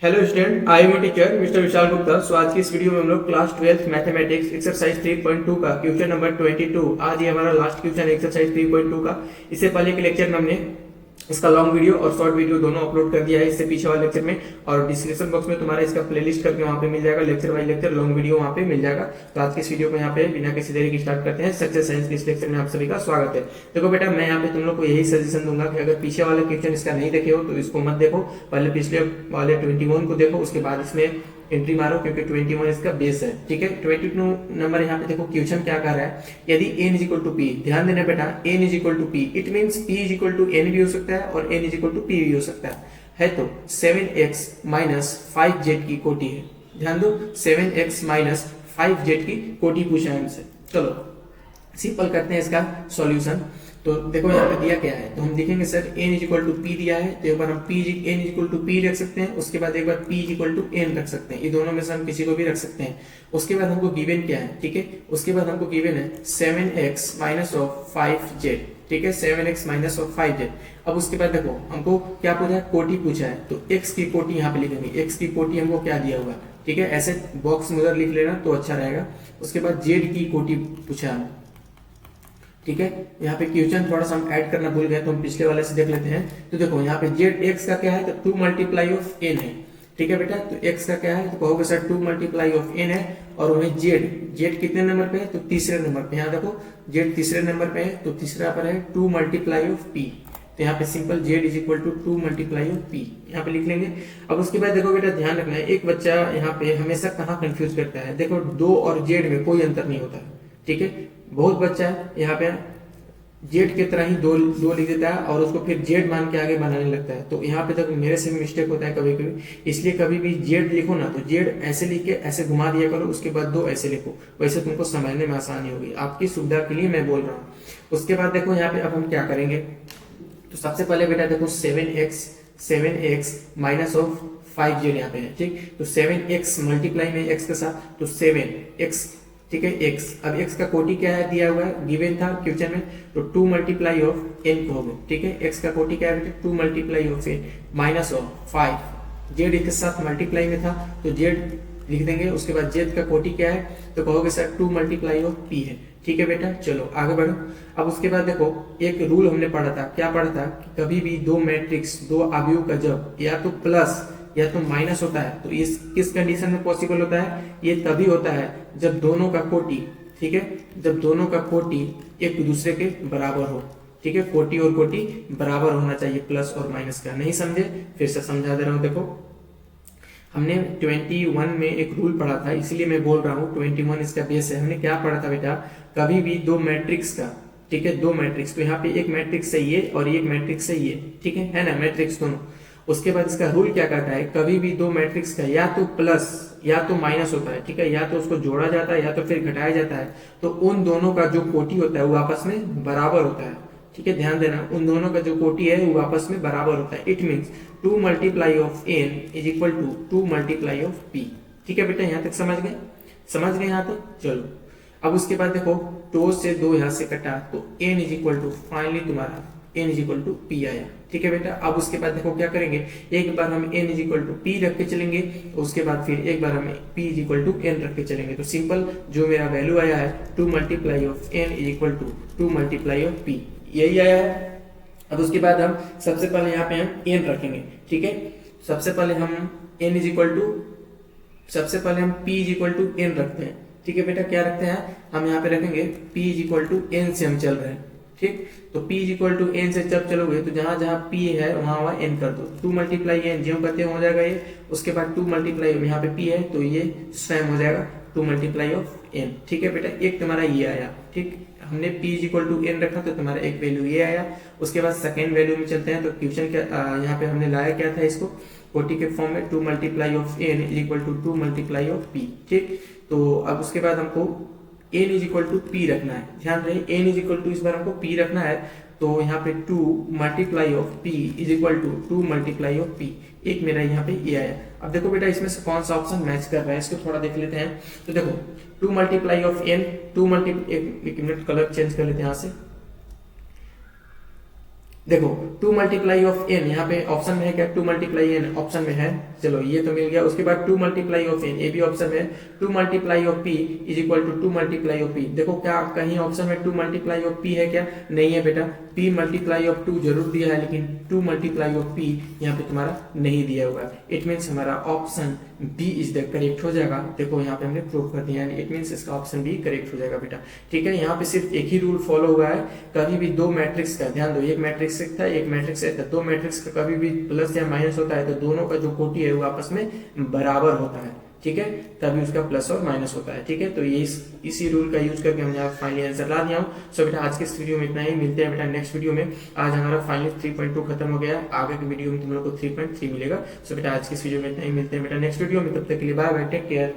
Hello student, I am teacher mister Vishal Gupta. So आज की इस वीडियो में हम लोग क्लास 12 मैथमेटिक्स एक्सरसाइज 3.2 का क्वेश्चन नंबर 22 आज ये हमारा लास्ट क्वेश्चन है एक्सरसाइज 3.2 का। इससे पहले के लेक्चर में हमने इसका लॉन्ग वीडियो और शॉर्ट वीडियो दोनों अपलोड कर दिया है इससे पीछे वाले लेक्चर में, और डिस्क्रिप्शन बॉक्स में तुम्हारा इसका प्लेलिस्ट करके वहां पे मिल जाएगा, lecture by lecture long video वहां पे मिल जाएगा। तो आज के इस वीडियो में यहाँ पे बिना किसी देरी की स्टार्ट करते हैं। सक्सेस साइंस के इस लेक्चर में आप सभी का स्वागत है। देखो बेटा, मैं यहाँ पे तुम लोग को यही सजेशन दूंगा कि अगर पीछे वाले क्वेश्चन इसका नहीं देखे हो तो इसको मत देखो, पहले पिछले वाले 21 को देखो, उसके बाद इसमें एंट्री मारो क्योंकि 21 इसका बेस है। ठीक है, 22 नंबर यहाँ पे देखो क्वेश्चन क्या कर रहा है। यदि n is equal to p, ध्यान देना बेटा, n is equal to p, it means p is equal to n भी हो सकता है और n is equal to p भी हो सकता है तो 7x माइनस 5z की कोटि है। ध्यान दो, 7x माइनस 5z की कोटि पूछा है हमसे। चलो सिंपल करते हैं इसका सॉल्यूशन। तो देखो यहाँ पे दिया क्या है, तो हम देखेंगे sir n is equal to p दिया है, तो एक बार हम n is equal to p रख सकते हैं, उसके बाद एक बार p is equal to n रख सकते हैं, ये दोनों में से हम किसी को भी रख सकते हैं। उसके बाद हमको गिवन क्या है, ठीक है, उसके बाद हमको गिवन है 7x माइनस ऑफ 5z, ठीक है, 7x माइनस ऑफ 5z। अब उसके बाद देखो हमको क्या पूछा है, कोटि पूछा है, तो x की कोटि यहाँ पे लिखेंगे, x की कोटि हमको क्या दिया हुआ, ठीक है, ऐसे बॉक्स में उधर लिख लेना तो अच्छा रहेगा। उसके बाद z की कोटि पूछा है, ठीक है। यहाँ पे क्वेश्चन थोड़ा सा हम ऐड करना भूल गए तो हम पिछले वाले से देख लेते हैं। तो देखो यहाँ पे जेड एक्स का क्या है, तो 2 मल्टीप्लाई ऑफ एन है, ठीक है बेटा। तो एक्स का क्या है, तो कहोगे सर 2 मल्टीप्लाई ऑफ एन है, और वही जेड कितने नंबर पे है, तो तीसरे नंबर पे। यहाँ देखो जेड तीसरे नंबर पे है, तो तीसरा पर है 2 मल्टीप्लाई ऑफ पी, तो यहाँ पे simple Z is equal to 2 multiply of p यहाँ पे लिख लेंगे। अब उसके बाद देखो बेटा ध्यान रखना है, एक बच्चा यहाँ पे हमेशा कहाँ कंफ्यूज करता है, देखो 2 और जेड में कोई अंतर नहीं होता है, ठीक है। बहुत बच्चा यहाँ पे जेड की तरह ही दो लिख देता है और उसको फिर जेड मान के आगे बनाने लगता है। तो यहाँ पे तक मेरे से भी मिस्टेक होता है कभी कभी, इसलिए कभी भी जेड लिखो ना तो जेड ऐसे लिख के ऐसे घुमा दिया करो, उसके बाद 2 ऐसे लिखो, वैसे तुमको समझने में आसानी होगी, आपकी सुविधा के लिए मैं बोल रहा हूँ। उसके बाद देखो यहाँ पे अब हम क्या करेंगे, तो सबसे पहले बेटा देखो 7x माइनस ऑफ 5z यहाँ पे है, ठीक। तो 7x मल्टीप्लाई में x के साथ, तो 7x, ठीक है, x। अब x का कोटि क्या है दिया हुआ है, गिवन था क्वेश्चन में, तो 2 मल्टीप्लाई ऑफ n कहोगे, ठीक है। x का कोटि क्या है बेटा, 2 multiply of n minus of 5, z के साथ मल्टीप्लाई में था तो z लिख देंगे। उसके बाद z का कोटि क्या है, तो कहोगे सर 2 मल्टीप्लाई ऑफ p है, ठीक है बेटा। चलो आगे बढ़ो। अब उसके बाद देखो एक रूल हमने पढ़ा था, क्या पढ़ा था कि कभी भी दो मैट्रिक्स, दो अवयव का जब या तो प्लस या तो माइनस होता है तो इस किस कंडीशन में पॉसिबल होता है, ये तभी होता है जब दोनों का कोटि, ठीक है, जब दोनों का कोटि एक दूसरे के बराबर हो, ठीक है। कोटि और कोटि बराबर होना चाहिए, प्लस और माइनस का। नहीं समझे, फिर से समझा दे रहा हूं। देखो हमने 21 में एक रूल पढ़ा था, इसलिए मैं बोल रहा हूँ 21 इसका बेस है। हमने क्या पढ़ा था बेटा, कभी भी दो मैट्रिक्स का, ठीक है, दो मैट्रिक्स, तो यहाँ पे एक मैट्रिक्स है ये और एक मैट्रिक्स है ये, ठीक है ना, मैट्रिक्स दोनों। उसके बाद इसका रूल क्या कहता है, कभी भी दो मैट्रिक्स का या तो प्लस या तो माइनस होता है, ठीक है, या तो उसको जोड़ा जाता है या तो फिर घटाया जाता है, तो उन दोनों का जो कोटि होता है वो आपस में बराबर होता है, ठीक है। ध्यान देना, उन दोनों का जो कोटि है वो आपस में बराबर होता है। It means 2 multiply of n is equal to 2 multiply of p, ठीक है बेटा। यहाँ तक समझ गए यहाँ तक। चलो अब उसके बाद देखो 2 से 2 यहाँ से कटा तो n is equal to finally तुम्हारा n is equal to p आया, ठीक है बेटा। अब उसके बाद देखो क्या करेंगे, एक बार हम n is equal to p रख के चलेंगे, तो उसके बाद फिर एक बार हम p is equal to n रख के चलेंगे, तो सिंपल जो मेरा वैल्यू आया है 2 multiply of n is equal to 2 multiply of p, यही आया है। अब उसके बाद हम सबसे पहले यहाँ पे हम n रखेंगे, ठीक है। सबसे पहले हम n इज इक्वल टू, सबसे पहले हम p is equal to n रखते हैं, ठीक है बेटा। क्या रखते हैं हम यहाँ पे रखेंगे p is equal to n से हम चल रहे हैं, ठीक। तो p is equal to n से जब चलोगे तो जहां जहां p है वहां n कर दो, 2 मल्टीप्लाई n जो करते हो जाएगा ये। उसके बाद 2 मल्टीप्लाई यहाँ पे p है तो ये स्वयं हो जाएगा 2 मल्टीप्लाई ऑफ n, ठीक है बेटा। एक तुम्हारा ये आया, ठीक, हमने p is equal to n रखा तो तुम्हारा एक वैल्यू ये आया। उसके बाद सेकेंड वैल्यू में चलते हैं, तो क्वेश्चन क्या यहाँ पे हमने लाया क्या था, इसको कोटि के फॉर्म में 2 multiply of n is equal to 2 multiply of p, ठीक। तो अब उसके बाद हमको n is equal to p रखना है, ध्यान रहे n इज इक्वल टू इस बार हमको p रखना है, तो यहाँ पे 2 multiply of p is equal to 2 multiply of p, एक मेरा यहाँ पे ये आया। अब देखो बेटा इसमें से कौन सा ऑप्शन मैच कर रहा है, इसको थोड़ा देख लेते हैं। तो देखो 2 मल्टीप्लाई ऑफ n, 2 मल्टीप्लाई, एक मिनट कलर चेंज कर लेते हैं यहाँ से, देखो 2 मल्टीप्लाई ऑफ एन यहाँ पे ऑप्शन में है क्या, 2 मल्टीप्लाई एन ऑप्शन में है, चलो ये तो मिल गया। उसके बाद 2 मल्टीप्लाई ऑफ एन, ये भी ऑप्शन में है। 2 multiply of P is equal to 2 multiply of P. देखो क्या कहीं ऑप्शन में 2 मल्टीप्लाई ऑफ पी है क्या, नहीं है बेटा। p मल्टीप्लाई ऑफ 2 जरूर दिया है, लेकिन 2 मल्टीप्लाई ऑफ p यहाँ पे तुम्हारा नहीं दिया हुआ है। इट मीन्स हमारा option B is the correct हो जाएगा। देखो यहाँ पे हमने प्रूव कर दिया है, इट मीन्स इसका ऑप्शन बी करेक्ट हो जाएगा बेटा। ठीक है, यहाँ पे सिर्फ एक ही रूल फॉलो हुआ है, कभी भी दो मैट्रिक्स का, ध्यान दो, एक मैट्रिक्स था एक मैट्रिक्स था, दो मैट्रिक्स का कभी भी प्लस या माइनस होता है तो दोनों का जो कोटि है वो आपस में बराबर होता है। ठीक है, तभी उसका प्लस और माइनस होता है। ठीक है, तो ये इसी रूल का यूज करके हमने यहाँ फाइनली आंसर ला दिया हूँ। सो बेटा आज के इस वीडियो में इतना ही, मिलते हैं बेटा नेक्स्ट वीडियो में। आज हमारा फाइनली 3.2 खत्म हो गया है, आगे के वीडियो में तुम लोग को 3.3 मिलेगा। सो बेटा आज के इस वीडियो में इतना ही, मिलते हैं बेटा नेक्स्ट वीडियो में, तब तक के लिए बाय बाय, टेक केयर।